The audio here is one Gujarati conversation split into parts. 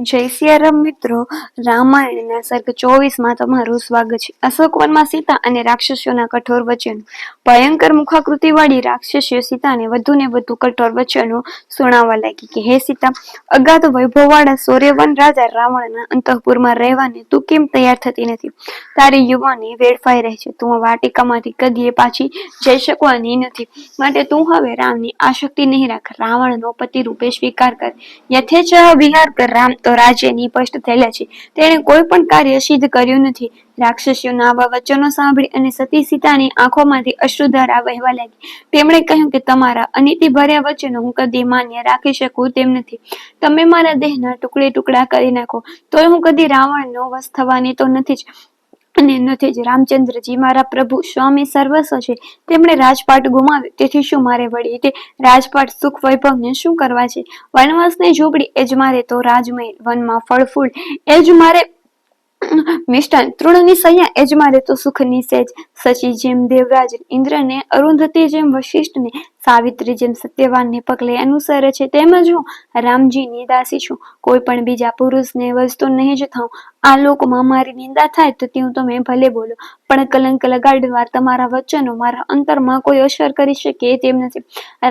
જય સિયારામ મિત્રો, રામાયણના સર્ગ 24માં તમારું સ્વાગત છે. અશોકવનમાં સીતા અને રાક્ષસોના કઠોર વચનો. ભયંકર મુખાકૃતિવાળી રાક્ષસીઓ સીતાને વધુ ને વધુ કઠોર વચનો સુણાવવા લાગી કે હે સીતા, અગાધ વૈભવવાળા સૌર્યવાન રાજા રાવણના અંતઃપુરમાં રહેવાને તું કેમ તૈયાર થતી નથી? તારી યુવાની વેડફાઈ રહે છે. તું વાટિકામાંથી કદીએ પાછી જઈ શકવાની નથી, માટે તું હવે રામની આસક્તિ નહીં રાખ. રાવણનો પતિ રૂપે સ્વીકાર કર, યથેચ્છ વિહાર કર. રામ તો રાજ્યની પષ્ટ થયેલા છે, તેણે કોઈ પણ કાર્ય સિદ્ધ કર્યું નથી. રાક્ષસીઓના આવા વચનો સાંભળી અને સતી સીતાની આંખોમાંથી અશ્રુધારા વહેવા લાગી. તેમણે કહ્યું કે તમારા અનીતિભર્યા વચનો હું કદી માન્ય રાખી શકું તેમ નથી. તમે મારા દેહના ટુકડે ટુકડા કરી નાખો તોય હું કદી રાવણનો વશ થવાની તો નથી જ. અને નથી જ. રામચંદ્રજી મારા પ્રભુ સ્વામી સર્વસ્વ છે. તેમણે રાજપાટ ગુમાવ્યો, તેથી શું મારે વળી તે રાજપાટ સુખ વૈભવને શું કરવા છે? વનવાસની ઝૂંપડી એ જ મારે તો રાજમહેલ, વનમાં ફળ ફૂલ એ જ મારે મિષ્ટાન, તૃણની સૈયા એ જ મારે તો સુખની સેજ. શચી જેમ દેવરાજ ઇન્દ્રને, અરુંધતી જેમ વશિષ્ઠને, સાવિત્રી જેમ સત્યવાનને પગલે અનુસરે છે, તેમજ હું રામજીની દાસી છું. કોઈ પણ બીજા પુરુષને વસ્તુ નહીં જ થાઉં. આ લોકમાં મારી નિંદા થાય તો તેવું તમે ભલે બોલો, પણ કલંક લગાડનાર તમારા વચનો મારા અંતરમાં કોઈ અસર કરી શકે તેમ નથી.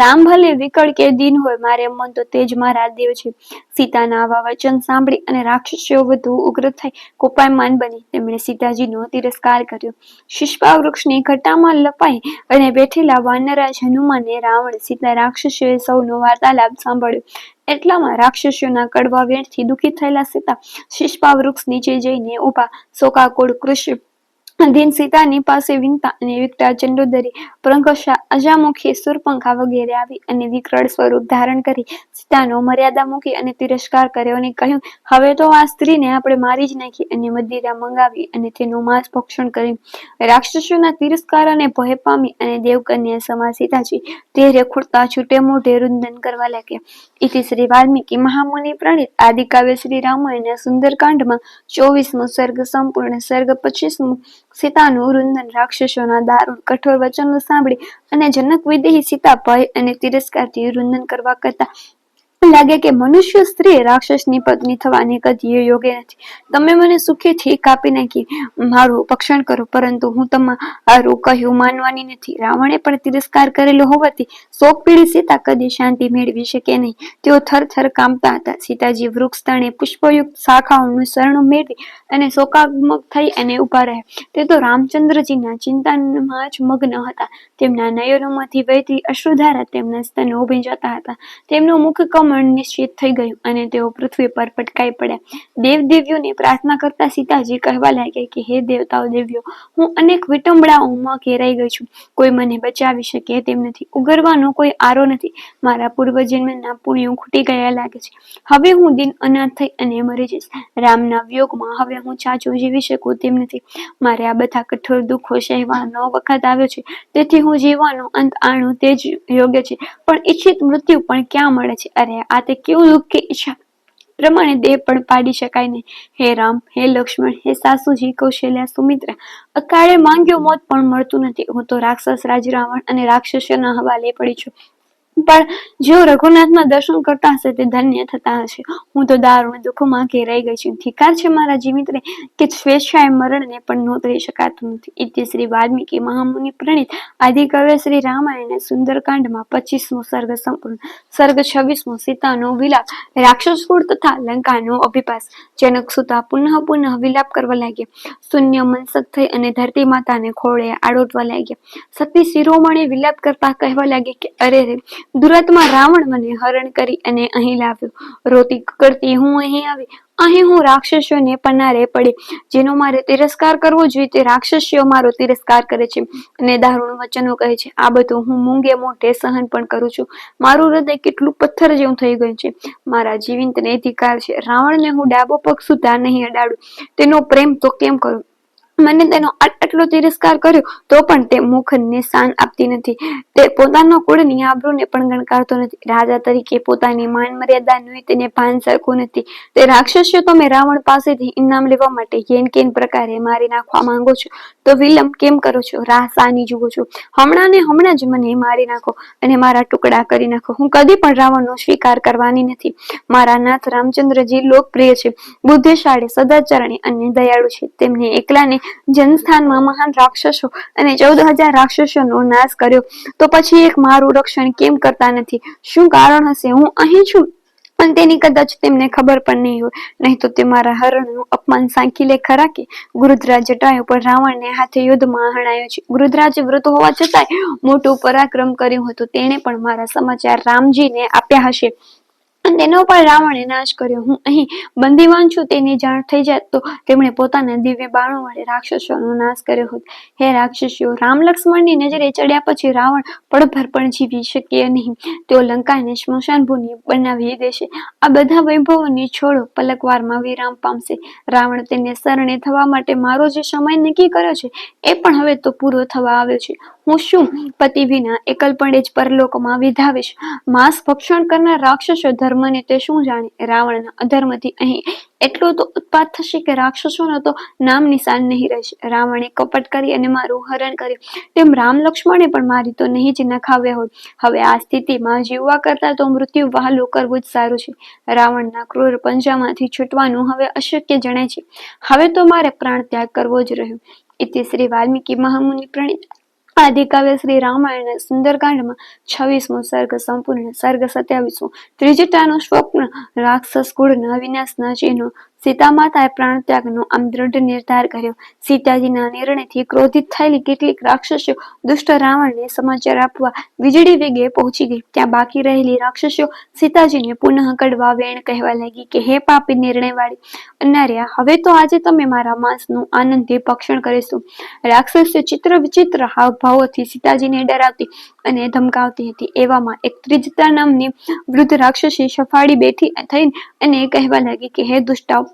રામ ભલે વિકળ કે દીન હોય, મારે મન તો તે જ મારા દેવ છે. સીતાના આવા વચન સાંભળી અને રાક્ષસીઓ વધુ ઉગ્ર થઈ કોપાયમાન બની. તેમણે સીતાજીનો તિરસ્કાર કર્યો. શિષ્પા વૃક્ષની ઘટામાં લપાઈ અને બેઠેલા વાનરાજ હનુમાને રાવણ, સીતા, રાક્ષસીઓએ સૌનો વાર્તાલાપ સાંભળ્યો. એટલામાં રાક્ષસીઓના કડવા વેણથી દુઃખી થયેલા સીતા શિષ્પા વૃક્ષ નીચે જઈને ઊભા. શોકાકુળ કૃષ્ણ દીન સીતાની પાસે વિનતા અને વિકટા ચંડોદરી, પ્રંકશા, અજામુખી, સુરપંખા વગેરે આવી અને વિકરાળ સ્વરૂપ ધારણ કરી સીતાનો મર્યાદા મૂકી અને તિરસ્કાર કર્યો અને કહ્યું, હવે તો આ સ્ત્રીને આપણે મારી જ નાખી અને મદિરા મંગાવી અને તેનું માંસ ભક્ષણ કરી. રાક્ષસોના તિરસ્કાર અને ભય પામી અને દેવકન્યા સમા સીતાજી તે રેખુડતા છૂટે મોઢે રુંદન કરવા લાગ્યા. ઇતિ શ્રી વાલ્મીકી મહામુનિ પ્રણીત આદિકાવ્ય શ્રી રામાયણના સુંદરકાંડમાં 24મો સર્ગ સંપૂર્ણ. સર્ગ 25મો. સીતાનું રુંદન. રાક્ષસોના દારૂણ કઠોર વચનો સાંભળી અને જનક વિદેહી સીતા ભય અને તિરસ્કારથી રુંદન કરવા કરતા લાગે કે મનુષ્ય સ્ત્રી રાક્ષસની પત્ની થવાની કદી યોગ્ય નથી. તમે મને સુખેથી કાપી નાખી મારું ભક્ષણ કરો, પરંતુ હું તમારું કહ્યું માનવાની નથી. રાવણે પણ તિરસ્કાર કરેલો હોવાથી શોક પીડિત સીતા કદી શાંતિ મેળવી શકે નહીં. તેઓ થરથર કાંપતા હતા. સીતાજી વૃક્ષ તણે પુષ્પયુક્ત શાખાઓનું શરણ મેળવી અને શોકાત્મક થઈ અને ઉભા રહ્યા. તે તો રામચંદ્રજીના ચિંતનમાં જ મગ્ન હતા. તેમના નયનોમાંથી વહેતી અશ્રુધારા તેમના સ્તનો ભીંજાતા હતા. તેમનું મુખ કમળ નિશ્ચિત થઈ ગયું અને તેઓ પૃથ્વી પર પટકાઈ પડ્યા. દેવદેવીઓને પ્રાર્થના કરતા સીતાજી કહેવા લાગ્યા કે હે દેવતાઓ દેવીઓ, હું અનેક વિટંબણાઓમાં ઘેરાઈ ગઈ છું. કોઈ મને બચાવી શકે તેમ નથી. ઉગરવાનો કોઈ આરો નથી. મારા પૂર્વજન્મના પુણ્યો ખૂટી ગયા લાગે છે. હવે હું દિન અનાથ થઈ અને મરી જઈશ. રામના વિયોગમાં હવે હું ચાચું જીવી શકું તેમ નથી. મારે આ બધા કઠોર દુઃખો સહેવાનો વખત આવ્યો છે, તેથી હું જીવવાનો અંત આણું તે જ યોગ્ય છે. પણ ઈચ્છિત મૃત્યુ પણ ક્યાં મળે છે? અરે આ તે કેવું દુઃખ કે ઈચ્છા પ્રમાણે દેહ પણ પાડી શકાય નહીં. હે રામ, હે લક્ષ્મણ, હે સાસુજી, કૌશલ્યા, સુમિત્રા, અકાળે માંગ્યો મોત પણ મળતું નથી. હું તો રાક્ષસ રાજ રાવણ અને રાક્ષસોના હવાલે પડી છું. પણ જેઓ રઘુનાથના દર્શન કરતા હશે તે ધન્ય થતા હશે. હું તો દારૂણ દુઃખમાં ઘેરાઈ ગઈ છું. ધિકાર છે મારા જીવિત રહે કે સ્વેચ્છાએ મરણને પણ નોતરી શકાતું નથી. ઇતિ શ્રી વાલ્મીકી મહામુનિ પ્રણીત આદિકાવ્ય શ્રી રામાયણના સુંદરકાંડમાં 25મો સર્ગ સંપૂર્ણ. સર્ગ 26મો. સીતાનો વિલાપ. રાક્ષસકુળ તથા લંકાનો અભિપાસ. જનકસુતા પુનઃ પુનઃ વિલાપ કરવા લાગ્યા. શૂન્ય મનસક થઈ અને ધરતી માતાને ખોળે આડોટવા લાગ્યા. સતી શિરોમણી વિલાપ કરતા કહેવા લાગી કે અરે રે, દુરાત્મા રાવણ મને હરણ કરી અને અહીં લાવ્યો. રોતી કરતી હું અહીં આવી. અહીં હું રાક્ષસીઓને પનારે પડી. જેનો મારે તિરસ્કાર કરવો જોઈએ તે રાક્ષસીઓ મારો તિરસ્કાર કરે છે અને દારૂણ વચનો કહે છે. આ બધું હું મૂંગે મોઢે સહન પણ કરું છું. મારું હૃદય કેટલું પથ્થર જેવું થઈ ગયું છે. મારા જીવિતને ધિકાર છે. રાવણને હું ડાબો પગ સુદ્ધા નહીં અડાડું. તેનો પ્રેમ તો કેમ કરું? મને તેનો આટલો તિરસ્કાર કર્યો તો પણ તે મુખને શાન આપતી નથી. તે પોતાનો કુળની આબરૂને પણ ગણકારતો નથી. રાજા તરીકે પોતાની માન મર્યાદાનું તેને ભાન સરખું નથી. તે રાક્ષસ્યો તમે રાવણ પાસેથી ઇનામ લેવા માટે કેન કેન પ્રકારે મારી નાખવા માંગો છો તો વિલંબ કેમ કરો છો? રાહ સાની જુઓ છો? હમણાં ને હમણાં જ મને મારી નાખો અને મારા ટુકડા કરી નાખો. હું કદી પણ રાવણનો સ્વીકાર કરવાની નથી. મારા નાથ રામચંદ્રજી લોકપ્રિય છે, બુદ્ધિશાળી, સદાચરણી અને દયાળુ છે. તેમને એકલાને જનસ્થાનમાં મહાન રાક્ષસો અને 14,000 રાક્ષસોનો નાશ કર્યો તો પછી એક મારું રક્ષણ કેમ કરતા નથી? શું કારણ હશે? હું અહીં છું પણ તેની કદાચ તેમને ખબર પણ નહીં હોય. નહીં તો તે મારા હરણનું અપમાન સાંખી લે ખરા કે? ગૃધરાજ જટાયુ પર રાવણને હાથે યુદ્ધમાં હણાયો છે. ગૃધરાજે વૃદ્ધ હોવા છતાંય મોટું પરાક્રમ કર્યું હતું. તેણે પણ મારા સમાચાર રામજીને આપ્યા હશે. તેનો પણ રાવણે નાશ કર્યો. હું અહીં બંદીવાન છું તેની જાણ થઈ જાય તો તેમણે પોતાના દિવ્ય બાણો વડે રાક્ષસોનો નાશ કર્યો હોત. હે રાક્ષસીઓ, રામ લક્ષ્મણની નજરે ચડ્યા પછી રાવણ પળભર પણ જીવી શકે નહીં. તેઓ લંકાને સ્મશાન ભૂમિ બનાવી દેશે. આ બધા વૈભવોની છોડો પલકવારમાં વિરામ પામશે. રાવણ તેને શરણે થવા માટે મારો જે સમય નક્કી કર્યો છે એ પણ હવે તો પૂરો થવા આવ્યો છે. હું શું પતિ વિના એકલપણે જ પરલોકમાં વિધાવીશ? માંસ ભક્ષણ કરનાર રાક્ષસો ધર્મને તે શું જાણે? રાવણના અધર્મથી અહીં એટલો તો ઉત્પાત થશે કે રાક્ષસોનો તો નામ નિશાન નહીં રહેશે. રાવણે કપટ કરી અને મારું હરણ કર્યું તેમ રામ લક્ષ્મણે પણ મારી તો નહીં જ નખાવ્યા હોય. હવે આ સ્થિતિમાં જીવવા કરતા તો મૃત્યુ વહાલું કરવું જ સારું છે. રાવણના ક્રૂર પંજામાંથી છૂટવાનું હવે અશક્ય જણાય છે. હવે તો મારે પ્રાણ ત્યાગ કરવો જ રહ્યો. ઇતિ શ્રી વાલ્મીકી મહામુનિ પ્રણીત આદિકાવ્ય શ્રી રામાયણ સુંદરકાંડમાં 26મો સર્ગ સંપૂર્ણ. સર્ગ 27. ત્રિજટાનું સ્વપ્ન. રાક્ષસ કુળના વિનાશના ચિહ્નો. સીતા માતાએ પ્રાણ ત્યાગનો આમ દ્રઢ નિર્ધાર કર્યો. સીતાજીના નિર્ણયથી ક્રોધિત થયેલી કેટલીક રાક્ષસીઓ દુષ્ટ રાવણને સમાચાર આપવા વીજળી વેગે પહોંચી ગઈ. ત્યાં બાકી રહેલી રાક્ષસીઓ સીતાજીને પુનઃ કડવા વેણ કહેવા લાગી કે હે પાપી નિર્ણયવાળી અનાર્યા, હવે તો આજે તમે મારા માંસનું આનંદથી ભક્ષણ કરીશું. રાક્ષસીઓ ચિત્ર વિચિત્ર હાવભાવોથી સીતાજીને ડરાવતી અને ધમકાવતી હતી. એવામાં એક ત્રિજટા નામની વૃદ્ધ રાક્ષસી સફાળી બેઠી થઈને અને કહેવા લાગી કે હે દુષ્ટાઓ,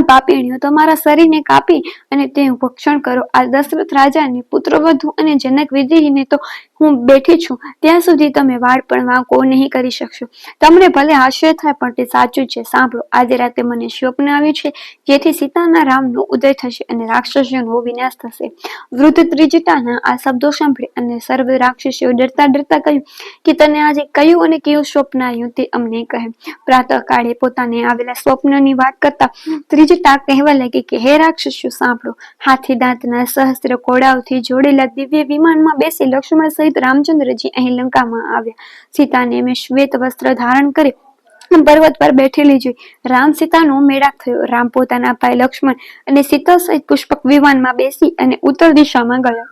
પાપીણીઓ, તમારા શરીરને કાપી અને તેનું ભક્ષણ કરો. આ દશરથ રાજાની પુત્રવધુ અને જનક વિધિને તો હું બેઠી છું ત્યાં સુધી તમે વાળ પણ વાંકો નહીં કરી શકશો. તમને ભલે આશ્ચર્ય થાય પણ તે સાચું છે. સાંભળો, આજે રાતે મને સ્વપ્ન આવ્યું છે જેથી સીતાના રામનો ઉદય થશે અને રાક્ષસોનો વિનાશ થશે. વૃદ્ધ ત્રિજટાના આ શબ્દો સાંભળી અને સર્વ રાક્ષસીઓ ડરતા ડરતા કહ્યું કે તને આજે કયું અને કેવું સ્વપ્ન આવ્યું તે અમને કહે. પ્રાતઃકાળે પોતાને આવેલા સ્વપ્નની વાત કરતા ત્રિજટા કહેવા લાગી કે હે રાક્ષસીઓ, સાંભળો. હાથી દાંતના સહસ્ત્ર ઘોડાઓથી જોડેલા દિવ્ય વિમાનમાં બેસી લક્ષ્મણ સહિત રામચંદ્રજી અહીં લંકામાં આવ્યા. સીતાને મેં શ્વેત વસ્ત્ર ધારણ કરી પર્વત પર બેઠેલી જોઈ. રામ સીતાનો મેળાપ થયો. રામ પોતાના ભાઈ લક્ષ્મણ અને સીતા સહિત પુષ્પક વિમાનમાં બેસી અને ઉત્તર દિશામાં ગયા.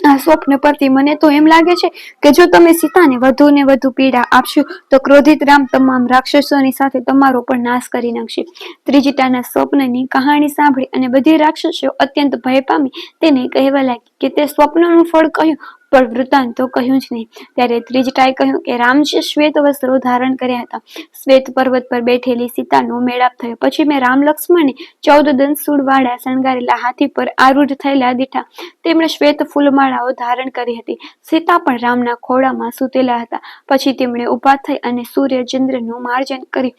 આ સ્વપ્ન પરથી મને તો એમ લાગે છે કે જો તમે સીતાને વધુ ને વધુ પીડા આપશો તો ક્રોધિત રામ તમામ રાક્ષસોની સાથે તમારો પણ નાશ કરી નાખશે. ત્રિજટાના સ્વપ્નની કહાણી સાંભળી અને બધી રાક્ષસીઓ અત્યંત ભય પામી તેને કહેવા લાગી કે તે સ્વપ્નનું ફળ કહ્યું પણ વૃત્તાંત તો કહ્યું જ નહીં. ત્યારે ત્રિજટાએ કહ્યું કે રામજી શ્વેત વસ્ત્રો ધારણ કર્યા હતા. શ્વેત પર્વત પર બેઠેલી સીતાનો મેળાપ થયો. પછી મેં રામ લક્ષ્મણને 14 દંતશૂળ વાળા શણગારેલા હાથી પર આરૂઢ થયેલા દીઠા. તેમણે શ્વેત ફૂલમાળાઓ ધારણ કરી હતી. સીતા પણ રામના ખોળામાં સૂતેલા હતા. પછી તેમણે ઊભા થઈ અને સૂર્ય ચંદ્રનું માર્જન કરી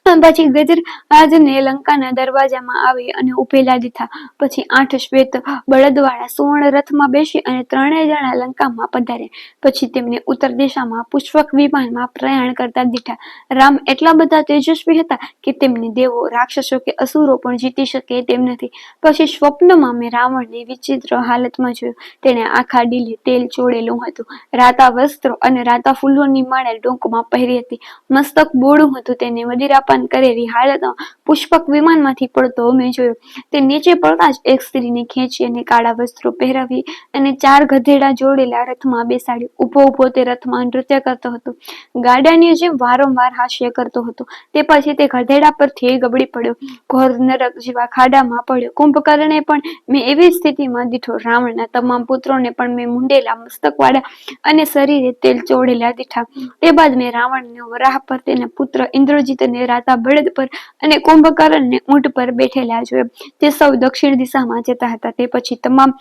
પછી ગજરાજને લંકાના દરવાજામાં આવી અને ઉભેલા દીધા. પછી 8 શ્વેત બળદવાળા સુવર્ણ રથમાં બેસી અને 3 જણા લંકામાં પધાર્યા. પછી તેમને ઉત્તર દિશામાં પુષ્પક વિમાનમાં પ્રયાણ કરતા દીઠા. રામ એટલા બધા તેજસ્વી હતા કે તેમને દેવો, રાક્ષસો કે અસુરો પણ જીતી શકે તેમ નથી. પછી સ્વપ્નમાં મેં રાવણને વિચિત્ર હાલતમાં જોયો. તેણે આખા ડીલે તેલ ચોળેલું હતું. રાતા વસ્ત્રો અને રાતા ફૂલોની માળા ડોકમાં પહેરી હતી. મસ્તક બોળું હતું. તેને મદિરાપાન કરેલી હાલતમાં પુષ્પક વિમાનમાંથી પડતો મેં જોયો. તે નીચે પડતા જ એક સ્ત્રીને ખેંચી અને કાળા વસ્ત્રો પહેરાવી અને 4 ગધેડા જોડેલા રથમાં બેસાડ્યો. ઉભો તે રથમાં નૃત્ય કરતો હતો. ગાડાની જેમ વારંવાર હાસ્ય કરતો હતો. તે પછી તે ગધેડા પરથી ગબડી પડ્યો. ઘોર નરક જેવા ખાડામાં પડ્યો. કુંભકર્ણને પણ મેં એવી સ્થિતિમાં દીઠો. રાવણના તમામ પુત્રોને પણ મેં મુંડેલા, મસ્તકવાળા અને શરીરે તેલ ચોળેલા દીઠા. તે બાદ મેં રાવણને વરાહ પર તેના પુત્ર ઇન્દ્રજીતને ચલાવતા બળદ પર અને કુંભકર્ણને ઊંટ પર બેઠેલા જોયા. તે સૌ દક્ષિણ દિશામાં જતા હતા. તે પછી તમામ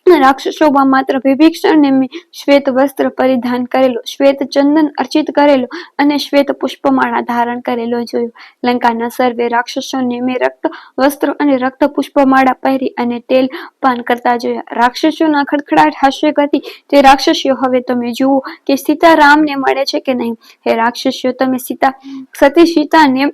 રાક્ષસોમાં માત્ર વિભીષણને મેં શ્વેત વસ્ત્ર પરિધાન કરેલો, શ્વેત ચંદન અર્ચિત કરેલો અને શ્વેત પુષ્પમાળા ધારણ કરેલો જોયો. લંકાના સર્વે રાક્ષસોને મેં રક્ત વસ્ત્ર અને રક્ત પુષ્પમાળા પહેરી અને તેલ પાન કરતા જોયા. રાક્ષસોના ખડખડાટ હાસ્ય કરતી તે રાક્ષસીઓ, હવે તમે જુઓ કે સીતારામને મળે છે કે નહીં. હે રાક્ષસીઓ, તમે સતી સીતાને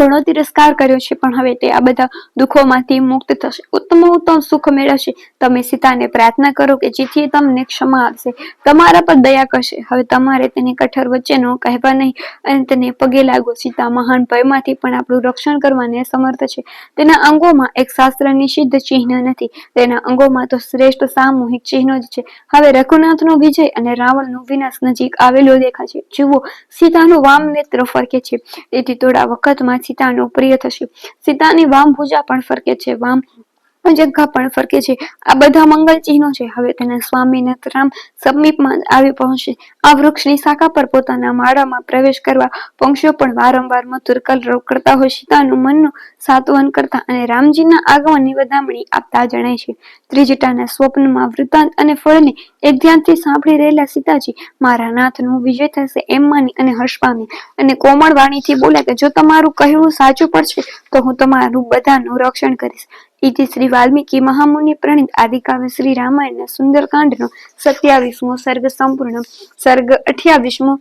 ઘણો તિરસ્કાર કર્યો છે, પણ હવે તે આ બધા દુઃખોમાંથી મુક્ત થશે, ઉત્તમ સુખ મેળવશે. તમે સીતાને પ્રાર્થના કરો કે જેથી તમને ક્ષમા આપશે, તમારા પર દયા કરશે. હવે તમારે તેને કઠોર વચનો કહેવા નહીં અને તેને પગે લાગો. સીતા મહાન ભયમાંથી પણ આપણું રક્ષણ કરવાને સમર્થ છે. તેના અંગોમાં એક શાસ્ત્રની સિદ્ધ ચિહ્ન નથી, તેના અંગોમાં તો શ્રેષ્ઠ સામૂહિક ચિહ્નો જ છે. હવે રઘુનાથનો વિજય અને રાવણનો વિનાશ નજીક આવેલો દેખાય છે. જુઓ, સીતાનું વામ નેત્ર ફરકે છે, તેથી થોડા વખતમાં સીતાનું પ્રિય થશે. સીતાની વામ ભુજા પણ ફરકે છે, વામ જગ્ગા પણ ફરકે છે. આ બધા મંગલ ચિહ્નો છે. હવે તેના સ્વામીનાથ રામ સમીપમાં આવી પહોંચશે. આ વૃક્ષની શાખા પર પોતાના માળામાં પ્રવેશ કરવા પંક્ષીઓ પણ વારંવાર મધુર કલરવ કરતા હોય સીતાનું મનનું સાંત્વન કરતા અને રામજીના આગમનની વધામણી આપતા જણાય છે. ત્રિજટાના સ્વપ્નમાં વૃત્તાંત અને ફળને એક ધ્યાનથી સાંભળી રહેલા સીતાજી મારા નાથનું વિજય થશે એમ માની અને હર્ષ પામી અને કોમળ વાણીથી બોલ્યા કે જો તમારું કહેવું સાચું પડશે તો હું તમારું બધાનું રક્ષણ કરીશ. ઇતિ શ્રી વાલ્મીકી મહામુનિ પ્રણીત આદિકાવ્ય શ્રી રામાયણના સુંદરકાંડનો 27મો સર્ગ સંપૂર્ણ. સર્ગ 28મો.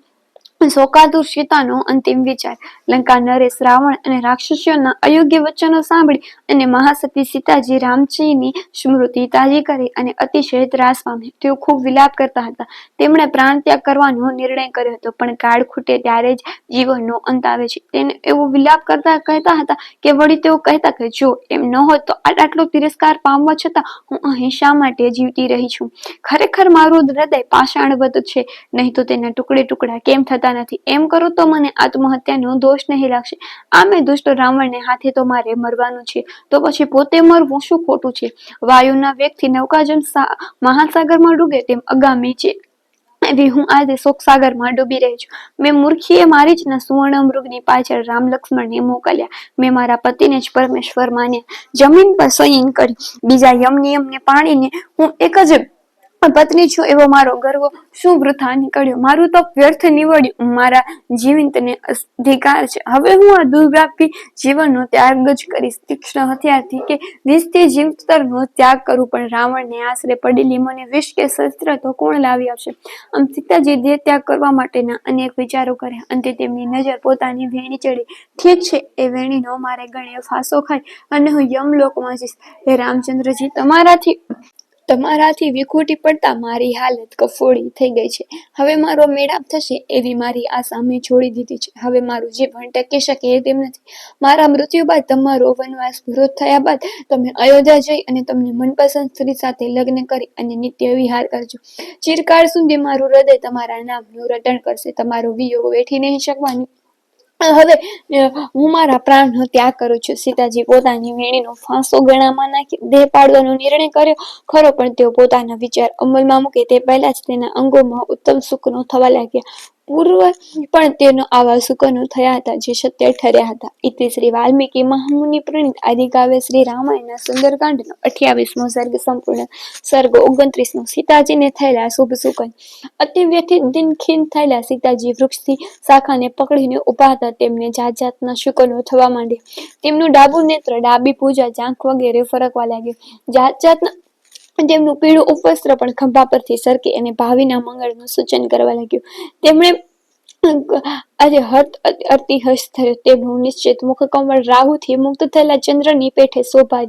શોકાતુર સીતાનો અંતિમ વિચાર. લંકા નરેશ રાવણ અને રાક્ષસીઓના અયોગ્ય વચનો સાંભળી અને મહાસતી સીતાજી રામજીની સ્મૃતિ તાજી કરી અને અતિશય ત્રાસ પામ્યા. તેઓ ખૂબ વિલાપ કરતા હતા. તેમણે પ્રાણ ત્યાગ કરવાનો નિર્ણય કર્યો હતો, પણ કાળ ખૂટે ત્યારે જ જીવનનો અંત આવે છે. તેને એવો વિલાપ કરતા કહેતા હતા કે વળી તેઓ કહેતા કે જો એમ ન હોત તો આટલો તિરસ્કાર પામવા છતાં હું અહીં શા માટે જીવતી રહી છું. ખરેખર મારું હૃદય પાષાણવત છે, નહીં તો તેના ટુકડે ટુકડા કેમ થતા નથી. એમ કરો તો મને આત્મહત્યાનો દોષ નહીં લાગશે. આમે દુષ્ટ રાવણને હાથે તો મારે મરવાનું છે, તો પછી પોતે મરવું શું ખોટું છે. વાયુના વેગથી નૌકાજન મહાસાગરમાં ડૂબે તેમ અગામી છે એવી હું આજે શોકસાગરમાં ડૂબી રહી છું. મેં મૂર્ખીએ મારી જ સુવર્ણ મૃગની પાછળ રામ લક્ષ્મણને મોકલ્યા. મેં મારા પતિને જ પરમેશ્વર માન્યા. જમીન પર શયન કરી બીજા યમ નિયમને પાણીને હું એક જ પત્ની છું એવો મારો ગર્વ શું વૃથા નીકળ્યો. મારું તો વ્યર્થ નીવડ્યું. મારા જીવંતને અધિકાર છે. હવે હું આ દુર્વ્યાપી જીવનનો ત્યાગ જ કરીશ. તીક્ષ્ણ હથિયારથી કે વિષથી જીવતરનો ત્યાગ કરું, પણ રાવણને આશરે પડેલી મને વિષ કે શસ્ત્ર તો કોણ લાવી આપશે. આમ સીતાજી દેહ ત્યાગ કરવા માટેના અનેક વિચારો કર્યા. અંતે તેમની નજર પોતાની વેણી ચડી. ઠીક છે, એ વેણીનો મારે ગળે ફાંસો ખાય અને હું યમલોકમાં જઈશ. હે રામચંદ્રજી, તમારાથી વિખૂટી પડતા મારી હાલત કફોડી થઈ ગઈ છે. હવે મારો મેળાપ થશે એવી મારી આશા મેં છોડી દીધી છે. હવે મારું જીવન ટકી શકે તેમ નથી. મારા મૃત્યુ બાદ તમારો વનવાસ પૂરો થયા બાદ તમે અયોધ્યા જઈ અને તમને મનપસંદ સ્ત્રી સાથે લગ્ન કરી અને નિત્ય વિહાર કરજો. ચિરકાળ સુધી મારું હૃદય તમારા નામનું રટણ કરશે. તમારો વિયોગ વેઠી નહીં શકવાની. હવે હું મારા પ્રાણનો ત્યાગ કરું છું. સીતાજી પોતાની વેણીનો ફાંસો ગળામાં નાખી દેહ પાડવાનો નિર્ણય કર્યો ખરો, પણ તેઓ પોતાના વિચાર અમલમાં મૂકે તે પહેલા જ તેના અંગોમાં ઉત્તમ સુખનો થવા લાગ્યા. પૂર્વ પણ તેનો આવા સુખનો થયા હતા જે સત્ય ઠર્યા હતા. ઇતિ શ્રી વાલ્મીકી મહામુનિ પ્રણીત આદિકાવ્ય શ્રી રામાયણના સુંદરકાંડનો 28મો સર્ગ સંપૂર્ણ. સર્ગ 29મો. સીતાજીને થયેલા શુભ સુકન. અતિ વ્યથિત દિનખીન થયેલા સીતાજી વૃક્ષથી શાખાને પકડીને ઉભા હતા. તેમને જાત જાતના શુકનો થવા માંડ્યા. તેમનું ડાબું નેત્ર, ડાબી ભુજા, જાંઘ વગેરે ફરકવા લાગ્યું. જાત જાતના તેમનું પીળું ઉપવસ્ત્ર પણ ખંભા પરથી સરકી અને ભાવિના મંગળનું સૂચન કરવા લાગ્યું. તેમણે આજે અતિહર્ષ થયો. તેમનું નિશ્ચિત મુખકમળ રાહુથી મુક્ત થયેલા ચંદ્રની પેઠે શોભા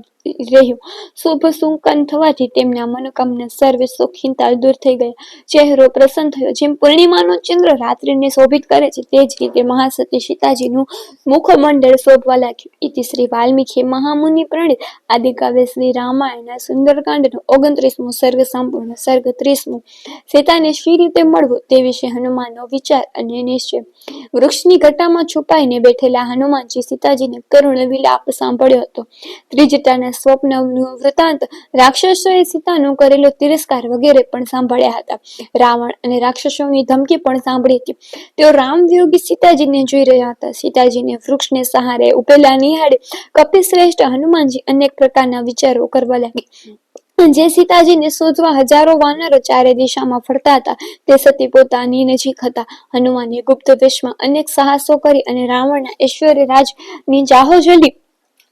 રહ્યું. શુભ સુકન થવાથી તેમના મનોકામના સર્વે શોખીનતા દૂર થઈ ગયા. ચહેરો પ્રસન્ન થયો. જેમ પૂર્ણિમાનો ચંદ્ર રાત્રિને શોભિત કરે છે તે જ રીતે મહાસતી સીતાજીનું મુખમંડળ શોભવા લાગ્યું. ઇતિ શ્રી વાલ્મીકી મહામુનિ પ્રણીત આદિકાવ્ય શ્રી રામાયણના સુંદરકાંડનો 29મો સર્ગ સંપૂર્ણ. સર્ગ 30મો. સીતાને શી રીતે મળવું તે વિશે હનુમાનનો વિચાર અને નિશ્ચય. વૃક્ષની ઘટામાં છુપાઈને બેઠેલા હનુમાનજી સીતાજીને કરુણ વિલાપ સાંભળ્યો હતો. ત્રિજટાના સ્વપ્નનું વૃત્તાંત, રાક્ષસોએ સીતાનો કરેલો તિરસ્કાર વગેરે પણ સાંભળ્યા હતા. રાવણ અને રાક્ષસોની ધમકી પણ સાંભળી હતી. તેઓ રામવિયોગી સીતાજીને જોઈ રહ્યા હતા. સીતાજીને વૃક્ષને સહારે ઉભેલા નિહાળે કપિશ્રેષ્ઠ હનુમાનજી અનેક પ્રકારના વિચારો કરવા લાગ્યા. જે સીતાજીને શોધવા હજારો વાનરો ચારે દિશામાં ફરતા હતા તે સતી પોતાની નજીક હતા. હનુમાને ગુપ્ત વેશમાં અનેક સાહસો કરી અને રાવણના ઐશ્વર્ય રાજની જાહોજલી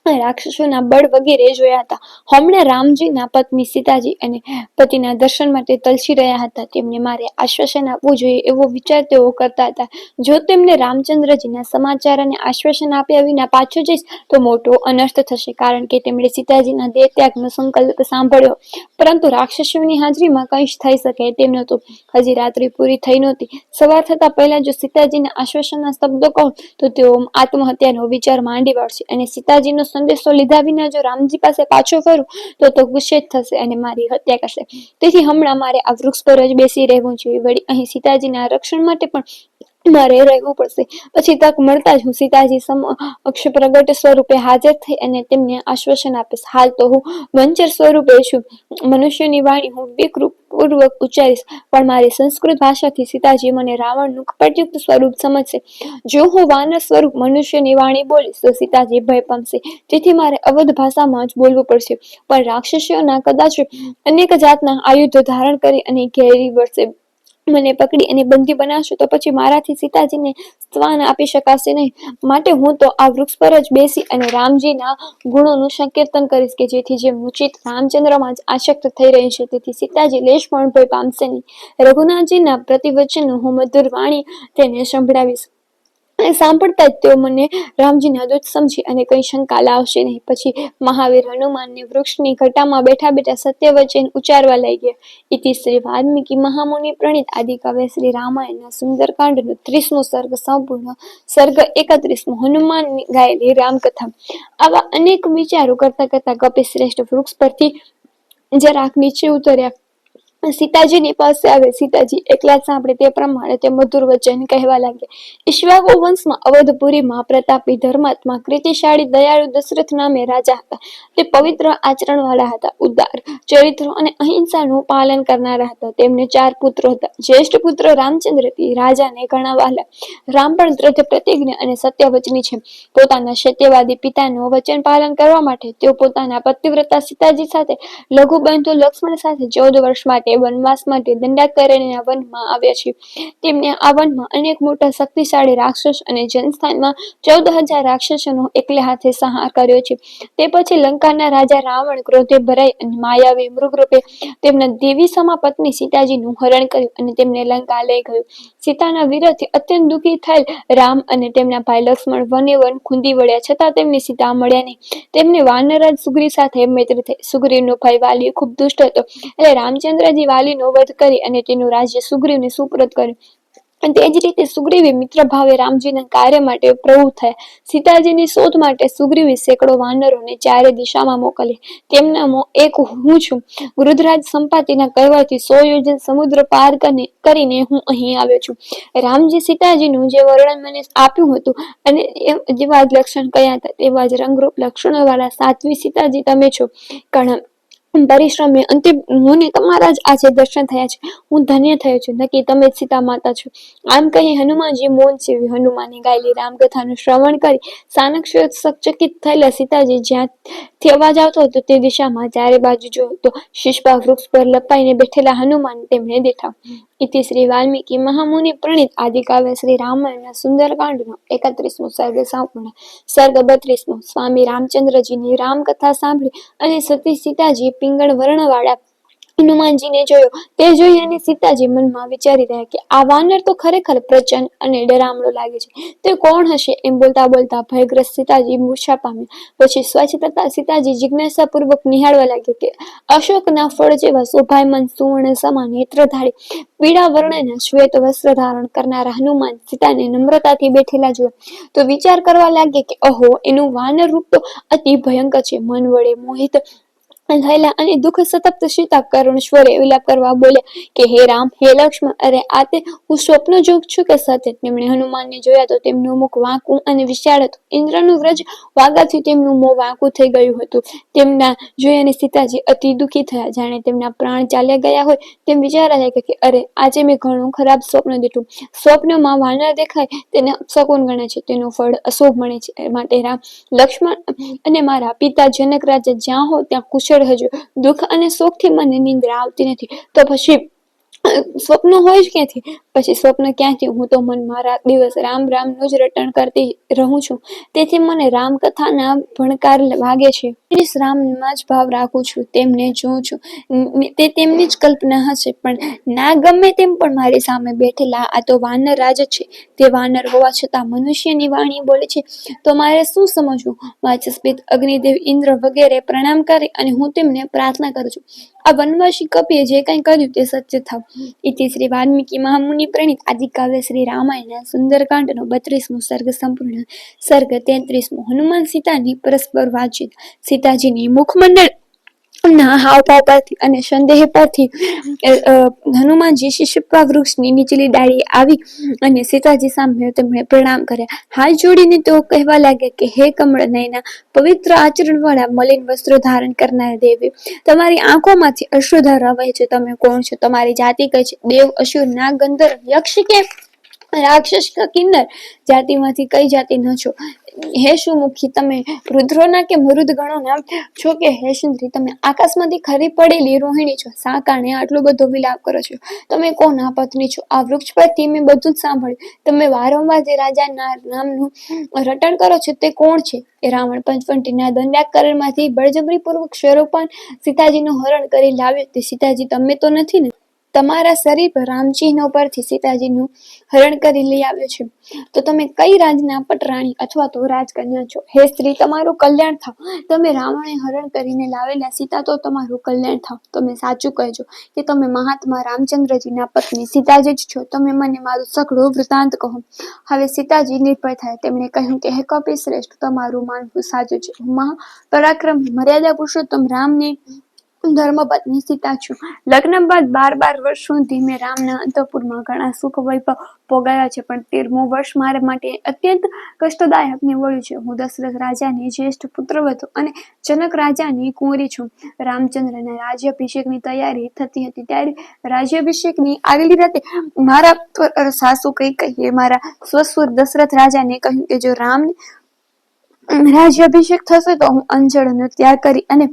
રાક્ષસોના બળ વગેરે જોયા હતા. હમણાં રામજીના પત્ની સીતાજી અને પતિના દર્શન માટે તલસી રહ્યા હતા. તેમને મારે આશ્વાસન આપવું જોઈએ એવો વિચાર તેઓ કરતા હતા. જો તેમને રામચંદ્રજીના સમાચાર અને આશ્વાસન આપ્યા વિના પાછો જઈશ તો મોટો અનર્થ થશે, કારણ કે તેમણે સીતાજીના દેહ ત્યાગનો સંકલ્પ સાંભળ્યો. પરંતુ રાક્ષસોની હાજરીમાં કંઈ જ થઈ શકે તેમ નહોતું. હજી રાત્રિ પૂરી થઈ નહોતી. સવાર થતા પહેલા જો સીતાજીના આશ્વાસનના શબ્દો કહું તો તેઓ આત્મહત્યાનો વિચાર માંડી વાળશે અને સીતાજીનો સંદેશો લીધા વિના જો રામજી પાસે પાછો ફરું તો ગુસ્સે થશે અને મારી હત્યા કરશે. તેથી હમણાં મારે આ વૃક્ષ પર જ બેસી રહેવું જોઈએ. વળી અહીં સીતાજીના રક્ષણ માટે પણ મારે રહેવું પડશે. પછી તક મળતા જ હું સીતાજી સમક્ષ પ્રગટ સ્વરૂપે હાજર થઈ અને તેમને આશ્વાસન આપીશ. હાલ તો હું વંચર સ્વરૂપે છું. મનુષ્યની વાણી હું વિવેકપૂર્વક ઉચ્ચારીશ, પણ મારી સંસ્કૃત ભાષાથી સીતાજી મને રાવણનું કપટયુક્ત સ્વરૂપ સમજશે. જો હું વાનર સ્વરૂપ મનુષ્યની વાણી બોલીશ તો સીતાજી ભય પામશે. તેથી મારે અવધ ભાષામાં જ બોલવું પડશે. પણ રાક્ષસીઓના કદાચ અનેક જાતના આયુધો ધારણ કરી અને ઘેરી વળશે. મને પકડી અને બંદી બનાવશો તો પછી મારાથી સીતાજીને સ્વાન આપી શકાશે નહીં. માટે હું તો આ વૃક્ષ પર જ બેસી અને રામજીના ગુણોનું સંકીર્તન કરીશ કે જેથી જેમનું ચિત્ત રામચંદ્રમાં જ આસક્ત થઈ રહ્યું છે તેથી સીતાજી લેશ પણ ભય પામશે નહીં. રઘુનાથજીના પ્રતિવચનનું હું મધુર વાણી તેને સંભળાવીશ. સાંભળતા જ તેઓ મને રામજીના દૂત સમજી અને કઈ શંકા લાવશે નહીં. પછી મહાવીર હનુમાનને વૃક્ષની ઘટામાં બેઠા બેઠા સત્ય વચન ઉચ્ચારવા લાગ્યા. ઇતિ શ્રી વાલ્મીકી મહામુનિ પ્રણીત આદિકાવ્ય શ્રી રામાયણના સુંદરકાંડનો 30મો સર્ગ સંપૂર્ણ. સર્ગ 31મો. હનુમાનની ગાયેલી રામકથા. આવા અનેક વિચારો કરતા કરતા કપિશ્રેષ્ઠ વૃક્ષ પરથી જરાક નીચે ઉતર્યા. સીતાજીની પાસે આવે. સીતાજી એકલા જ સાંભળે તે પ્રમાણે તે મધુર વચન કહેવા લાગ્યા. ઈક્ષ્વાકુ વંશમાં અવધપુરીમાં પ્રતાપી ધર્માત્મા કીર્તિશાળી દયાળુ દશરથ નામે રાજા હતા. તે પવિત્ર આચરણ વાળા હતા, ઉદાર ચરિત્ર અને અહિંસાનું પાલન કરનારા હતા. તેમને 4 પુત્રો હતા. જ્યેષ્ઠ પુત્ર રામચંદ્ર રાજાને ઘણા વહાલા. રામ પણ દ્રઢ પ્રતિજ્ઞ અને સત્યવચની છે. પોતાના સત્યવાદી પિતાનું વચન પાલન કરવા માટે તેઓ પોતાના પતિવ્રતા સીતાજી સાથે લઘુબંધુ લક્ષ્મણ સાથે 14 વર્ષ માટે વનવાસ માટે દંડાકારણ્યના વનમાં આવ્યા છે. તેમને આ વનમાં અનેક મોટા શક્તિશાળી રાક્ષસ અને જનસ્થાનમાં 14,000 રાક્ષસોનો એકલે હાથે સંહાર કર્યો છે. તે પછી લંકાના રાજા રાવણ ક્રોધે ભરાઈ અને માયાવી મૃગરૂપે તેમના દેવી સમા પત્ની સીતાજીનું હરણ કર્યું અને તેમને લંકા લઈ ગયું. સીતાના વિરહથી અત્યંત દુઃખી થયેલ રામ અને તેમના ભાઈ લક્ષ્મણ વને વન ખૂંદી વળ્યા, છતાં તેમને સીતા મળ્યા નહીં. તેમને વાનરરાજ સુગ્રીવ સાથે મૈત્રી થઈ. સુગ્રીવનો ભાઈ વાલી ખૂબ દુષ્ટ હતો એટલે રામચંદ્રજી વાલીનો વધ કરી અને તેનું રાજ્ય સુગ્રીવને સુપરત કર્યું. તે જ રીતે સુગ્રીવે મિત્ર ભાવે રામજીના કાર્ય માટે પ્રવૃત્ત થયા. સીતાજીની શોધ માટે સુગ્રીવે સેંકડો વાનરોને ચારે દિશામાં મોકલ્યા. તેમનામાં એક હું છું. ગૃધરાજ સંપાતિના કહેવાથી 100 યોજન સમુદ્ર પાર કરીને હું અહીં આવ્યો છું. રામજી સીતાજીનું જે વર્ણન મને આપ્યું હતું અને જેવા જ લક્ષણ કયા હતા તેવા જ રંગરૂપ લક્ષણો વાળા સાત્વી સીતાજી તમે છો. પરિશ્રમે અંતિમ મને તમારા જ આજે દર્શન થયા છે. હું ધન્ય થયો છું. નક્કી તમે જ સીતા માતા છો. આમ કહી હનુમાનજી મૌન સેવી. હનુમાને ગાયેલી રામકથાનું શ્રવણ કરી સાનક્ષચકિત થયેલા સીતાજી જ્યાંથી અવાજ આવતો હતો તે દિશામાં ચારે બાજુ જોયું તો શીશપા વૃક્ષ પર લપાઈને બેઠેલા હનુમાન તેમને દેખાવ. ઇતિ શ્રી વાલ્મીકી મહામુનિ પ્રણીત આદિકાવ્ય શ્રી રામાયણના સુંદરકાંડનો 31મો સર્ગ સંપૂર્ણ. સર્ગ 32મો. સ્વામી રામચંદ્રજીની રામકથા સાંભળી અને સતી સીતાજી પિંગળ વર્ણવાળા હનુમાનજીને જોયો. તે જોઈ અને સીતાજી મનમાં વિચારી રહ્યા કે આ વાનર તો ખરેખર પ્રચંડ અને ડરામણો લાગે છે. તે કોણ હશે? એમ બોલતા બોલતા ભયગ્રસ્ત સીતાજી મૂર્છા પામ્યા. પછી સ્વચ્છ થતા સીતાજી જિજ્ઞાસાપૂર્વક નિહાળવા લાગ્યા કે અશોકના ફળ જેવા શોભાયમાન સુવર્ણ સમાન નેત્રધારી પીળા વર્ણના શ્વેત વસ્ત્ર ધારણ કરનારા હનુમાન સીતાને નમ્રતાથી બેઠેલા જોયા તો વિચાર કરવા લાગ્યા કે અહો, એનું વાનર રૂપ તો અતિ ભયંકર છે. મન વડે મોહિત થયેલા અને દુઃખ સતપ્ત સીતા કરુણ સ્વરે વિલાપ કરવા બોલ્યા કે હે રામ, હે લક્ષ્મણ, અરે આ તે હું સ્વપ્ન જોગ છું કે સત્ય? તેમણે હનુમાનને જોયા તો તેમનું મુખ વાંકું અને વિશાળ હતું. ઇન્દ્રનું વ્રજ વાગાથી તેમનું મોં વાંકું થઈ ગયું હતું. તેમના જોઈને સીતાજી અતિ દુઃખી થયા, જાણે તેમના પ્રાણ ચાલ્યા ગયા હોય તેમ વિચારવા લાગ્યા કે અરે, આજે મેં ઘણું ખરાબ સ્વપ્ન દીઠું. સ્વપ્નમાં વાનર દેખાય તેને અપશકુન ગણે છે, તેનું ફળ અશુભ મળે છે. માટે રામ, લક્ષ્મણ અને મારા પિતા જનક રાજા જ્યાં હો ત્યાં કુશળ હજો. દુઃખ અને શોકથી મને નિંદ્રા આવતી નથી. તો પછી સ્વપ્ન હોય જ ક્યાંથી? પછી સ્વપ્ન ક્યાંથી? હું તો મનમાં રાત દિવસ રામ રામનું જ રટણ કરતી રહું છું. તેથી મને રામ કથાના ભણકાર વાગે છે. રામમાં જ ભાવ રાખું છું, તેમને જોઉં છું. તે તેમની જ કલ્પના હશે, પણ ના ગમે તેમ પણ મારી સામે બેઠેલા આ તો વાનર રાજ છે. તે વાનર હોવા છતાં મનુષ્યની વાણી બોલે છે, તો મારે શું સમજવું? વાચસ્પતિ, અગ્નિદેવ, ઇન્દ્ર વગેરે પ્રણામ કરી અને હું તેમને પ્રાર્થના કરું છું. આ વનવાસી કપિએ જે કંઈ કર્યું તે સત્ય થાવ. ઇતિ શ્રી વાલ્મીકી મહામુનિ પ્રણીત આદિકાવ્ય શ્રી રામાયણ સુંદરકાંડનો 32મો સર્ગ સંપૂર્ણ. સર્ગ 33મો. હનુમાન સીતાની પરસ્પર વાતચીત. સીતાજીની મુખમંડળ ના હાવભાવ પરથી અને સંદેહ પરથી હનુમાનજી શિશપા વૃક્ષની નીચલી ડાળીએ આવી અને સીતાજી સામે તેમણે પ્રણામ કર્યા. હાથ જોડીને તેઓ કહેવા લાગ્યા કે હે કમળ નયના, પવિત્ર આચરણ વાળા, મલિન વસ્ત્રો ધારણ કરનાર દેવી, તમારી આંખોમાંથી અશ્રુધારા વહે છે. તમે કોણ છો? તમારી જાતિ કઈ છે? દેવ, અસુર, નાગ, ગંધર્વ, યક્ષ કે રાક્ષસ કે કિન્નર જાતિમાંથી કઈ જાતિ ન છો? હે સુમુખી, તમે રુદ્રોના કે મરુદ ગણોના છો કે હે સુંદરી, તમે આકાશમાંથી ખરી પડેલી રોહિણી છો? શા કારણે આટલો બધો વિલાપ કરો છો? તમે કોના પત્ની છો? આ વૃક્ષ પરથી મેં બધું જ સાંભળ્યું. તમે વારંવાર જે રાજાના નામનું રટણ કરો છો તે કોણ છે? એ રાવણ પંચવટીના દંડાકરણમાંથી બળજબરીપૂર્વક સ્વરૂપાન સીતાજીનું હરણ કરી લાવ્યો તે સીતાજી તમે તો નથી ને? તમારા શરીર પર રામચિહ્નો પરથી સીતાજીનું હરણ કરી લઈ આવ્યો છે. તો તમે કઈ રાજના પટરાણી અથવા તો રાજકન્યા છો? હે સ્ત્રી, તમારું કલ્યાણ થાવ. તમે રાવણે હરણ કરીને લાવેલા સીતા તો તમારું કલ્યાણ થાવ. તમે સાચું કહેજો કે તમે મહાત્મા રામચંદ્રજીના પત્ની સીતાજી જ છો. તમે મને મારું સઘળું વૃત્તાંત કહો. હવે સીતાજી નિર્ભય થયા. તેમણે કહ્યું કે હે કપિ શ્રેષ્ઠ, તમારું માનવું સાચું છે. હું મહાપરાક્રમ મર્યાદા પુરુષોત્તમ રામની ધર્મપત્ની સીતા છું. લગ્ન બાદ 12 વર્ષ સુધી મેં રામના અંતઃપુરમાં ઘણા સુખ વૈભવ ભોગવ્યા છે, પણ 13મું વર્ષ મારા માટે અત્યંત કષ્ટદાયક નીવડ્યું છે. હું દશરથ રાજાની જ્યેષ્ઠ પુત્રવધુ અને જનક રાજાની કુંવરી છું. રામચંદ્રના રાજ્યાભિષેકની તૈયારી થતી હતી ત્યારે રાજ્યાભિષેકની આગલી રાતે મારા સાસુ કૈકેયીએ મારા સસુર દશરથ રાજાને કહ્યું કે જો રામને રાજ્યાભિષેક થશે તો હું અંજળનો ત્યાગ કરી અને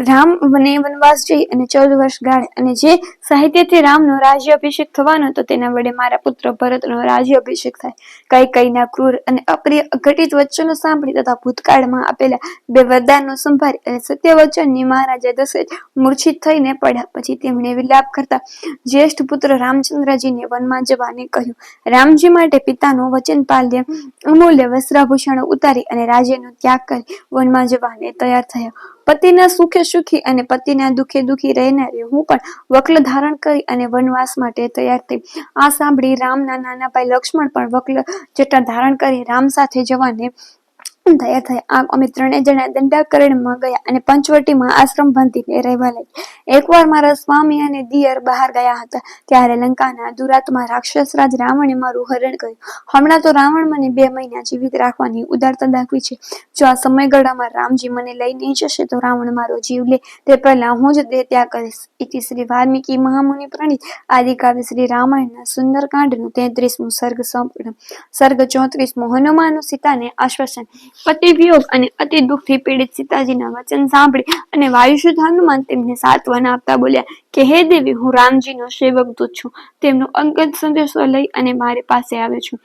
રામ વનવાસ જઈ અને 14 વર્ષ ગાળે, અને જે સાહિત્યથી રામનો રાજ્યાભિષેક થવાનો હતો તેના વડે મારા પુત્ર ભરતનો રાજ્યાભિષેક થાય. કૈકેયીના ક્રૂર અને અપ્રિય અઘટિત વચનો સાંભળી તથા ભૂતકાળમાં આપેલા 2 વરદાનો સંભાળી અને સત્ય વચનની મહારાજા દશરથ મૂર્છિત થઈને પડ્યા. પછી તેમણે વિલાપ કરતા જ્યેષ્ઠ પુત્ર રામચંદ્રજીને વનમાં જવાને કહ્યું. રામજી માટે પિતાનું વચન પાલ્ય અમૂલ્ય વસ્ત્રાભૂષણો ઉતારી અને રાજ્યનો ત્યાગ કરી વનમાં જવાને તૈયાર થયા. પતિના સુખે સુખી અને પતિના દુઃખે દુઃખી રહેનારી હું પણ વક્લ ધારણ કરી અને વનવાસ માટે તૈયાર થઈ. આ સાંભળી રામના નાના ભાઈ લક્ષ્મણ પણ વક્લ જટા ધારણ કરી રામ સાથે જવાને તૈયાર થયા. આમ અમે 3 જણા દંડાકરણ્યમાં ગયા અને પંચવટીમાં આશ્રમ બાંધીને રહેવા લાગ્યા. એકવાર મારા સ્વામી અને દિયર બહાર ગયા હતા ત્યારે લંકાના દુરાત્મા રાક્ષસરાજ રાવણે મારું હરણ કર્યું. હમણાં તો રાવણ મને 2 મહિના જીવિત રાખવાની ઉદારતા દાખવી છે. જો આ સમયગાળામાં રામજી મને લઈ નહીં જશે તો રાવણ મારો જીવ લે તે પહેલા હું જ દેહ ત્યાગ કરીશ. ઇતિ શ્રી વાલ્મીકી મહામુનિ પ્રણીત આદિકાવ્ય શ્રી રામાયણના સુંદરકાંડનો 33મો સર્ગ સંપૂર્ણ. સર્ગ 34મો. હનુમાનનું સીતાને આશ્વાસન. અતિ વિયોગ અને અતિ દુઃખથી પીડિત સીતાજીના વચન સાંભળી અને વાયુસુત હનુમાન તેમને સાંત્વના આપતા બોલ્યા કે હે દેવી, હું રામજીનો સેવક દૂત છું. તેમનો અંગત સંદેશો લઈ અને મારી પાસે આવ્યો છું.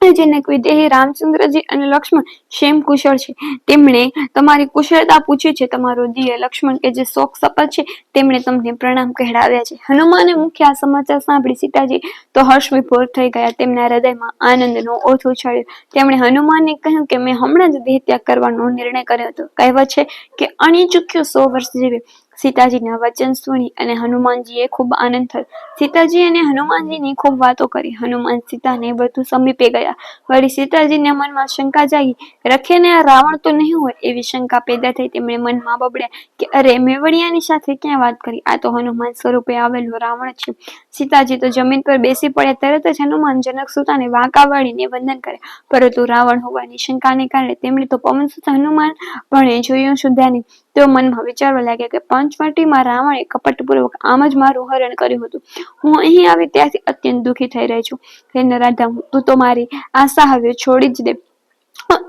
જનક વિદેહી રામચંદ્રજી અને લક્ષ્મણ ક્ષેમ કુશળ છે. તેમણે તમારી કુશળતા પૂછી છે. તમારો દિયર લક્ષ્મણ કે જે શોક સપત છે તેમણે તમને પ્રણામ કહેડાવ્યા છે. હનુમાને મુખ્ય આ સમાચાર સાંભળી સીતાજી તો હર્ષ વિભોર થઈ ગયા. તેમના હૃદયમાં આનંદનો ઓથ ઉછળ્યો. તેમણે હનુમાનને કહ્યું કે મેં હમણાં જ દેહ ત્યાગ કરવાનો નિર્ણય કર્યો હતો. કહેવત છે કે અણી ચૂક્યો 100 વર્ષ જીવે. સીતાજીના વચન સુણી અને હનુમાનજીએ ખૂબ આનંદ થયો. સીતાજી અને હનુમાનજીની ખૂબ વાતો કરી. હનુમાન સીતાને વધુ સમીપે ગયા. વળી સીતાજીના મનમાં શંકા જાગી. રખેને આ રાવણ તો નહીં હોય એવી શંકા પેદા થઈ. તેમણે મનમાં બબડ્યા કે અરે, મેવડિયાની સાથે ક્યાં વાત કરી, આ તો હનુમાન સ્વરૂપે આવેલો રાવણ છે. સીતાજી તો જમીન પર બેસી પડ્યા. તરત જ હનુમાન જનક સુતાને વાંકા વાળીને વંદન કર્યા. પરંતુ રાવણ હોવાની શંકાને કારણે તેમણે તો પવન સુત હનુમાન પણ જોયું સુધા નહીં. તેઓ મનમાં વિચારવા લાગ્યા કે પંચવટીમાં રાવણે કપટપૂર્વક આમ જ મારું હરણ કર્યું હતું. હું અહીં આવી ત્યારથી અત્યંત દુઃખી થઈ રહી છું. હે નરાધમ, તું તો મારી આશા હવે છોડી જ દે.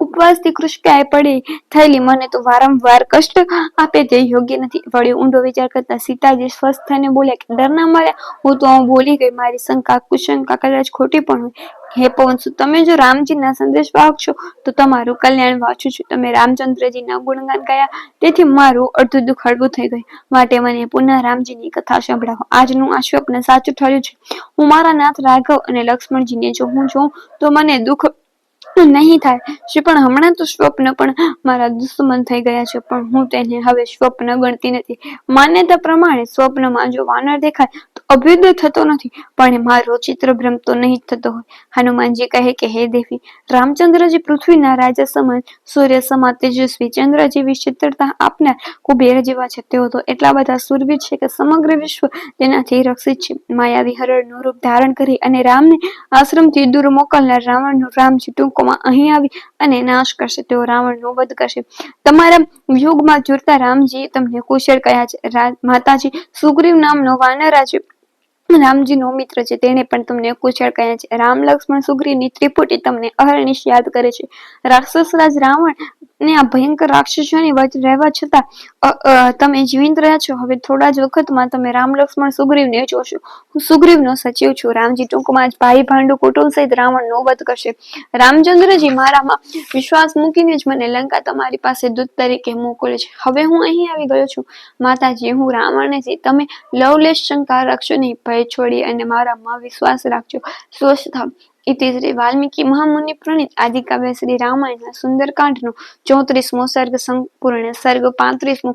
ઉપવાસથી કૃષ્કાએ પડી થયેલી મને તો વારંવાર કષ્ટ આપે તે યોગ્ય નથી. વળી ઊંડો વિચાર કરતા સીતાજી સ્વસ્થ થઈને બોલ્યા કે ડરના માર્યા હું તો બોલી ગઈ. મારી શંકા કુશંકા કદાચ ખોટી પણ હોય. હે પવનસુત, તમે જો રામજીના સંદેશવાહક છો તો તમારું કલ્યાણ વાંચું છું. તમે રામચંદ્રજીના ગુણગાન ગાયા તેથી મારું અડધું દુઃખ હળવું થઈ ગયું. માટે મને પુનઃ રામજીની કથા સંભળાવો. આજનું આ સ્વપ્ન સાચું ઠર્યું છે. હું મારા નાથ રાઘવ અને લક્ષ્મણજીને જો હું જોઉં તો મને દુઃખ નહીં થાય. પણ હમણાં તો સ્વપ્ન પણ મારા દુશ્મન થઈ ગયા છે, પણ હું તેને હવે સ્વપ્ન ગણતી નથી. માન્યતા પ્રમાણે સ્વપ્નમાં જો વાનર દેખાય તો અભ્યુદય થતો નથી, પણ મારો ચિત્રભ્રમ તો નહીં થતો હોય. હનુમાનજી કહે કે હે દેવી, રામચંદ્રજી પૃથ્વીના રાજા સમાન, સૂર્ય સમાન તેજસ્વી, ચંદ્ર જેવી શીતળતા આપનાર કુબેર જેવા છે. તેઓ તો એટલા બધા સુરવીર છે કે સમગ્ર વિશ્વ તેનાથી રક્ષિત છે. માયાવી હરણનું રૂપ ધારણ કરી અને રામને આશ્રમથી દૂર મોકલનાર રાવણનો રામજી ટૂંકમાં અહીં આવી અને નાશ કરશે. તેઓ રાવણનો વધ કરશે. તમારા યુગમાં જુરતા રામજી તમને કુશળ કયા છે. માતાજી સુગ્રીવ નામનો વાનરા છે, રામજીનો મિત્ર છે, તેને પણ તમને કુશળ કહ્યા છે. રામ લક્ષ્મણ સુગ્રીવની ત્રિપુટી તમને અહર્નિશ યાદ કરે છે. રાક્ષસરાજ રાવણ ને આ ભયંકર રાક્ષસોની વચ્ચે રહેવા છતાં તમે જીવિત રહ્યા છો. હવે થોડા જ વખતમાં તમે રામ લક્ષ્મણ સુગ્રીવને જોશો. હું સુગ્રીવનો સચિવ છું. રામજી ટૂંકમાં જ ભાઈ ભાંડુ કુટુંબ સહિત રાવણનો વધ કરશે. રામચંદ્રજી મારામાં વિશ્વાસ મૂકીને જ મને લંકા તમારી પાસે દૂત તરીકે મોકલે છે. હવે હું અહીં આવી ગયો છું. માતાજી, હું રાવણ નથી. તમે લવલેશ શંકા રાખશો નહીં. ભય છોડી અને મારામાં વિશ્વાસ રાખજો. સ્વસ્થ થાવ. ઇતિ શ્રી વાલ્મીકી મહામુનિ પ્રણીત આદિકાવ્ય શ્રી રામાયણના સુંદરકાંડનો 34મો સર્ગ સંપૂર્ણ. સર્ગ 35મો.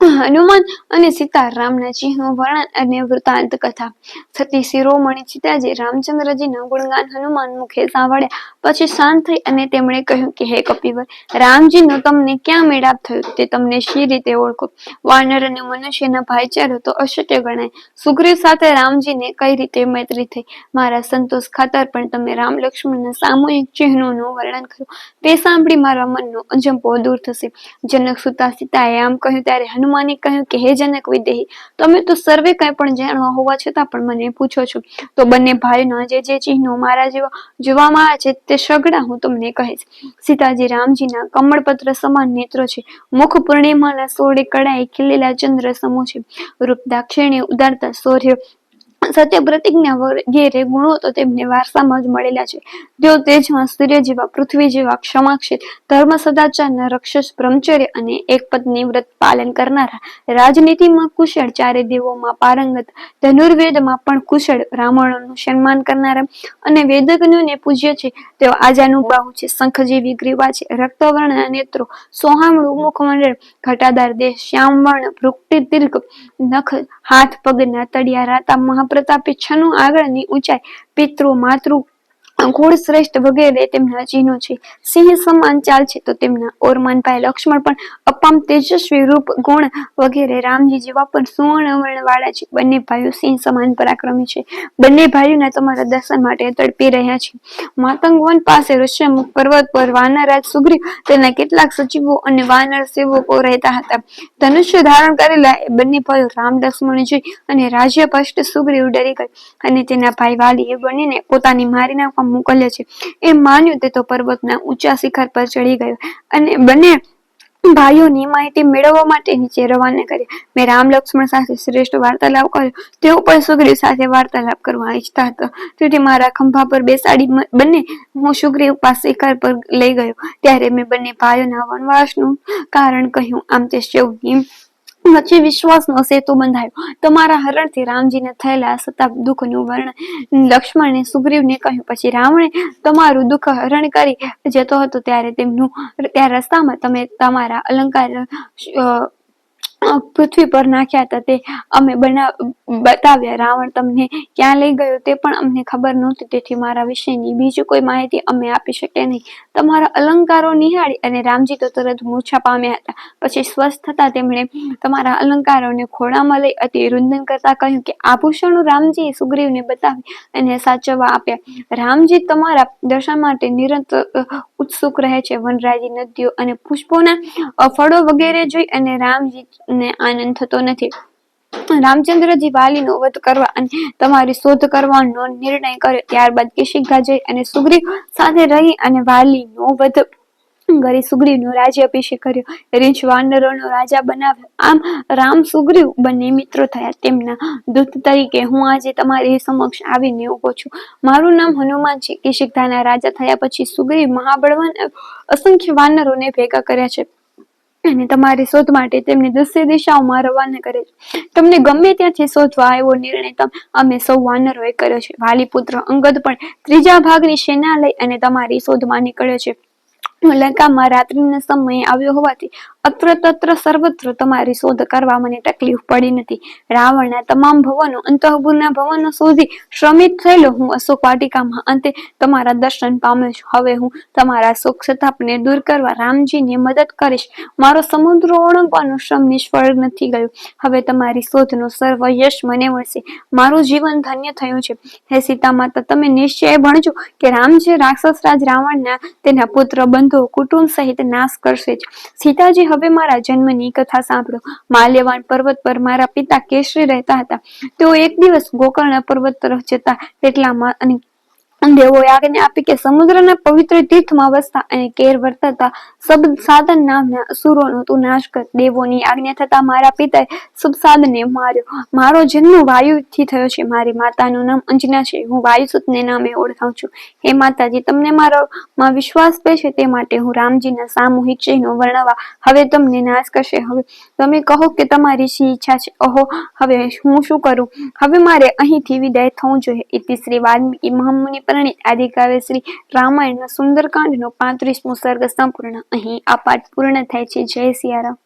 હનુમાન અને સીતારામના ચિહ્નો વર્ણન અને વૃત્તાંત કથા. સતી શિરોમણી સીતાજી રામચંદ્રજીના ગુણગાન હનુમાન મુખે સાંભળ્યા પછી શાંત થઈ અને તેમણે કહ્યું કે હે કપિવર, રામજીનો તમને ક્યાં મેળાપ થયો તે તમને શી રીતે ઓળખો? વાનર અને મનુષ્યના ભાઈચારો તો અશક્ય ગણાય. સુગ્રીવ સાથે રામજીને કઈ રીતે મૈત્રી થઈ? મારા સંતોષ ખાતર પણ તમે રામ લક્ષ્મણના સામૂહિક ચિહ્નોનું વર્ણન કરો. તે સાંભળી મારા મનનો અજંપો દૂર થશે. જનક સુતા સીતાએ આમ કહ્યું ત્યારે હનુમાને કહ્યું કે હે જનક વિદેહી, તમે તો સર્વે કંઈ પણ જાણવા હોવા છતાં પણ મને પૂછો છો. તો બંને ભાઈઓના જે ચિહ્નો મારા જેવા જોવામાં આવે છે તે સઘળા હું તમને કહીશ. સીતાજી રામજીના કમળપત્ર સમાન નેત્રો છે. મુખ પૂર્ણિમાના સોળે કળાએ ખીલેલા ચંદ્ર સમો છે. રૂપ દાક્ષિણ્ય, ઉદારતા, શૌર્ય, સત્ય, પ્રતિજ્ઞા વગેરે ગુણો તો તેમને વારસામાં જ મળેલા છે. તેઓ તેજમાં સૂર્ય જેવા, પૃથ્વી જેવા, ક્ષમાશીલ, ધર્મ સદાચારના રક્ષક, બ્રહ્મચર્ય અને એક પત્ની વ્રત પાલન કરનારા, રાજનીતિમાં કુશળ, ચારે દેવોમાં પારંગત, ધનુર્વેદમાં પણ કુશળ, બ્રાહ્મણોનું સન્માન કરનારા અને વેદજ્ઞોને પૂજ્ય છે. તેઓ આજાનુબાહુ છે, શંખ જેવી ગ્રીવા છે, રક્તવર્ણના નેત્રો, સોહામણું મુખમંડળ, ઘટાદાર દેહ, શ્યામવર્ણ, ભ્રુકુટી દીર્ઘ, નખ, હાથ પગના તળિયા રાતા, મહાપ્રતાપી, છનું આગળની ઊંચાઈ, પિતૃ માતૃ કુળ શ્રેષ્ઠ વગેરે તેમના ચિહ્નો છે. સિંહ સમાન ચાલ છે તો તેમના ઓરમાન ભાઈ લક્ષ્મણ પણ અપામ તેજસ્વી, રૂપ ગુણ વગેરે રામજી જેવા પણ સુવર્ણ વર્ણ વાળા છે. બંને ભાઈઓ સિંહ સમાન પરાક્રમી છે. બંને ભાઈઓના તમારા દર્શન માટે તડપી રહ્યા છે. માતંગ વન પાસે ઋષ્યમુખ પર્વત પર વાનરરાજ સુગ્રીવ, તેના કેટલાક સચિવો અને વાનર સેવકો રહેતા હતા. ધનુષ્ય ધારણ કરેલા એ બંને ભાઈઓ રામ લક્ષ્મણ જોઈ અને રાજ્ય ભ્રષ્ટ સુગ્રીવ ડરી ગયો અને તેના ભાઈ વાલીએ બંનેને પોતાની મારી નાખવા મોકલ્યા છે. એમ માન્યું તે તો પર્વતના ઊંચા શિખર પર ચડી ગયો અને બંને ભાઈઓની માહિતી મેળવવા માટે નીચે રવાના કર્યા. મેં રામ લક્ષ્મણ સાથે શ્રેષ્ઠ વાર્તાલાપ કર્યો. તેઓ પણ સુગ્રીવ સાથે વાર્તાલાપ કરવા ઈચ્છતા હતા. તેથી મારા ખંભા પર બેસાડી બંને હું સુગ્રીવ પાસે શિખર પર લઈ ગયો. ત્યારે મેં બંને ભાઈઓના વનવાસનું કારણ કહ્યું. આમ તે સૌની વચ્ચે વિશ્વાસનો સેતુ બંધાયો. તમારા હરણથી રામજીને થયેલા સતાપ દુઃખનું વર્ણન લક્ષ્મણે સુગ્રીવને કહ્યું. પછી રાવણે તમારું દુઃખ હરણ કરી જતો હતો ત્યારે રસ્તામાં તમે તમારા અલંકાર પૃથ્વી પર નાખ્યા હતા તે અમે બતાવ્યા. રાવણ તમને ક્યાં લઈ ગયો તે પણ અમને ખબર નહોતી, તેથી મારા વિશેની બીજી કોઈ માહિતી અમે આપી શકીએ નહીં. તમારા અલંકારો નિહાળી અને રામજી તો તરત મૂર્છા પામ્યા હતા. પછી સ્વસ્થ થતા તેમણે તમારા અલંકારોને ખોળામાં લઈ અતિ રુદન કરતા કહ્યું કે આભૂષણો રામજીએ સુગ્રીવને બતાવી અને સાચવવા આપ્યા. રામજી તમારા દર્શન માટે નિરંતર ઉત્સુક રહે છે. વનરાજી, નદીઓ અને પુષ્પોના ફળો વગેરે જોઈ અને રામજીને આનંદ થતો નથી. રામચંદ્રજી વાલીનો વધ કરવા અને તમારી શોધ કરવાનો નિર્ણય કર્યો. ત્યારબાદ કેશિકા જઈ અને સુગ્રીવ સાથે રહી અને વાલીનો વધ કરી સુગ્રીવનો રાજ્યાભિષેક કર્યો. રીંછ વાનરોનો રાજા બનાવ્યો. આમ રામ સુગ્રીવ બંને મિત્રો થયા. તેમના દૂત તરીકે હું આજે તમારી સમક્ષ આવીને ઉભો છું. મારું નામ હનુમાન છે. કેશિકાના રાજા થયા પછી સુગ્રીવ મહાબળવાન અસંખ્ય વાનરોને ભેગા કર્યા છે અને તમારી શોધ માટે તેમને 10 દિશાઓમાં રવાના કરે છે. તમને ગમે ત્યાંથી શોધવા એવો નિર્ણય અમે સૌ વાનરોએ કર્યો છે. વાલી પુત્ર અંગદ પણ 3જા ભાગની સેના લઈ અને તમારી શોધમાં નીકળ્યો છે. લંકામાં રાત્રિના સમયે આવ્યો હોવાથી અત્ર તત્ર સર્વત્ર તમારી શોધ કરવા મને તકલીફ પડી નથી. રાવણના તમામ ભવનો, અંતઃપુરના ભવનો શોધી શ્રમિત થયેલો હું અશોક વાટિકામાં અંતે તમારા દર્શન પામ્યો છું. હવે હું તમારા શોક સંતાપને દૂર કરવા રામજીને મદદ કરીશ. મારો સમુદ્ર ઓળંગવાનો શ્રમ નિષ્ફળ નથી ગયો. હવે તમારી શોધનો સર્વ યશ મને મળશે. મારું જીવન ધન્ય થયું છે. હે સીતા માતા, તમે નિશ્ચય ભણજો કે રામજી રાક્ષસ રાજ રાવણના તેના પુત્ર બંધુ કુટુંબ સહિત નાશ કરશે જ. સીતાજી, હવે મારા જન્મની કથા સાંભળો. માલ્યવાન પર્વત પર મારા પિતા કેસરી રહેતા હતા. તેઓ એક દિવસ ગોકર્ણ પર્વત તરફ જતા તેટલામાં અને દેવોએ આજ્ઞા આપી કે સમુદ્રના પવિત્ર તીર્થમાં વસતા અને કેર વર્તતા સબસાદન નામના અસુરોનો તું નાશ કર. દેવોની આજ્ઞા થતા મારા પિતાએ સબસાદને માર્યો. મારો જન્મ વાયુથી થયો છે. મારી માતાનું નામ અંજના છે. હું વાયુસુતને નામે ઓળખાઉં છું. હે માતાજી, તમને મારામાં વિશ્વાસ બેસે તે માટે હું રામજીના સામૂહિક ચિહ્નો વર્ણવવા હવે તમને નાશ કરશે. હવે તમે કહો કે તમારી શી ઈચ્છા છે. ઓહો, હવે હું શું કરું? હવે મારે અહીંથી વિદાય થવું જોઈએ. ઇતિ શ્રી વાલ્મીકી મહામુનિ પ્રણીત આદિકાવ્ય શ્રી રામાયણના સુંદરકાંડનો 35મો સર્ગ સંપૂર્ણ. અહીં આ પાઠ પૂર્ણ થાય છે. જય સિયારામ.